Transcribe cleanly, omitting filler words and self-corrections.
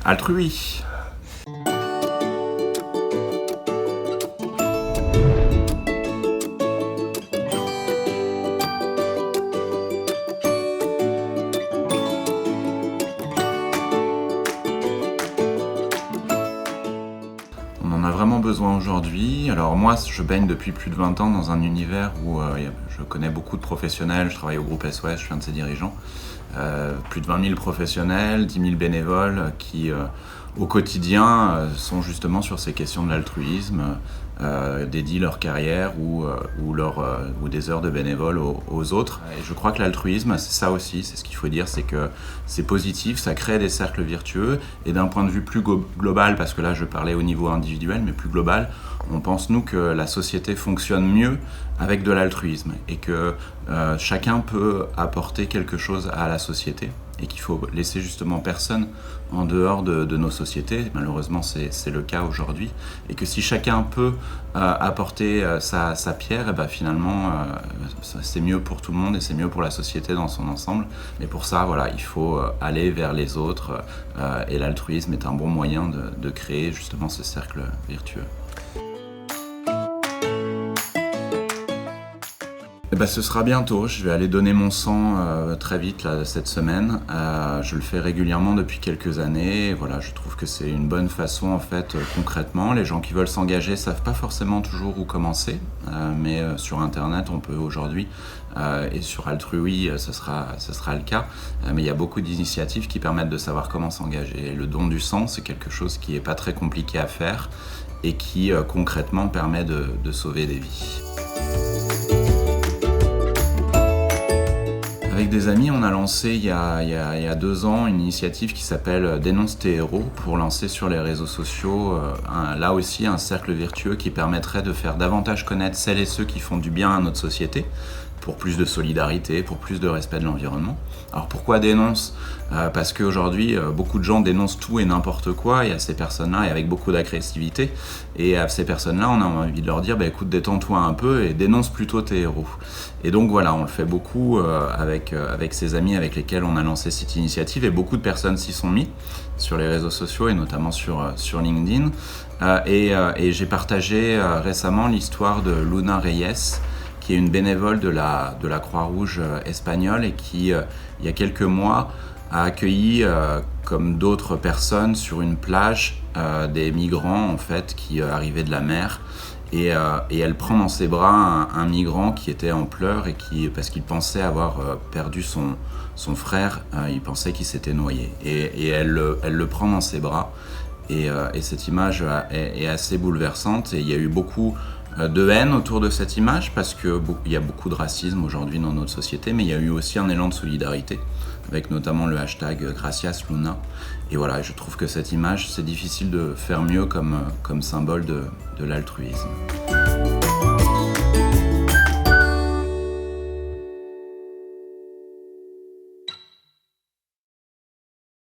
Altrui. On en a vraiment besoin aujourd'hui. Alors moi, je baigne depuis plus de 20 ans dans un univers où je connais beaucoup de professionnels. Je travaille au groupe SOS, je suis un de ses dirigeants. Plus de 20 000 professionnels, 10 000 bénévoles qui, au quotidien, sont justement sur ces questions de l'altruisme, dédient leur carrière ou des heures de bénévoles aux autres. Et je crois que l'altruisme, c'est ça aussi, c'est ce qu'il faut dire, c'est que c'est positif, ça crée des cercles vertueux. Et d'un point de vue plus global, parce que là je parlais au niveau individuel, mais plus global, on pense nous que la société fonctionne mieux avec de l'altruisme et que chacun peut apporter quelque chose à la société et qu'il faut laisser justement personne en dehors de nos sociétés. Malheureusement, c'est le cas aujourd'hui. Et que si chacun peut apporter sa pierre, et ben finalement, c'est mieux pour tout le monde et c'est mieux pour la société dans son ensemble. Mais pour ça, voilà, il faut aller vers les autres et l'altruisme est un bon moyen de créer justement ce cercle vertueux. Eh ben, ce sera bientôt, je vais aller donner mon sang très vite là, cette semaine. Je le fais régulièrement depuis quelques années. Et voilà, je trouve que c'est une bonne façon en fait concrètement. Les gens qui veulent s'engager savent pas forcément toujours où commencer, mais sur internet on peut aujourd'hui et sur Altrui ce sera le cas. Mais il y a beaucoup d'initiatives qui permettent de savoir comment s'engager. Et le don du sang, c'est quelque chose qui est pas très compliqué à faire et qui concrètement permet de sauver des vies. Avec des amis, on a lancé il y a 2 ans une initiative qui s'appelle Dénonce tes héros pour lancer sur les réseaux sociaux là aussi un cercle vertueux qui permettrait de faire davantage connaître celles et ceux qui font du bien à notre société pour plus de solidarité, pour plus de respect de l'environnement. Alors pourquoi dénonce ? Parce qu'aujourd'hui, beaucoup de gens dénoncent tout et n'importe quoi, et à ces personnes-là, et avec beaucoup d'agressivité, et à ces personnes-là, on a envie de leur dire, écoute, détends-toi un peu et dénonce plutôt tes héros. Et donc voilà, on le fait beaucoup avec ces amis avec lesquels on a lancé cette initiative, et beaucoup de personnes s'y sont mis sur les réseaux sociaux, et notamment sur LinkedIn. Et j'ai partagé récemment l'histoire de Luna Reyes, qui est une bénévole de la Croix-Rouge espagnole et qui, il y a quelques mois, a accueilli, comme d'autres personnes, sur une plage, des migrants en fait, qui arrivaient de la mer. Et elle prend dans ses bras un migrant qui était en pleurs et parce qu'il pensait avoir perdu son frère, il pensait qu'il s'était noyé. Et elle le prend dans ses bras. Et cette image est assez bouleversante. Et il y a eu beaucoup de haine autour de cette image parce qu'il y a beaucoup de racisme aujourd'hui dans notre société, mais il y a eu aussi un élan de solidarité avec notamment le hashtag Gracias Luna. Et voilà, je trouve que cette image, c'est difficile de faire mieux comme symbole de l'altruisme.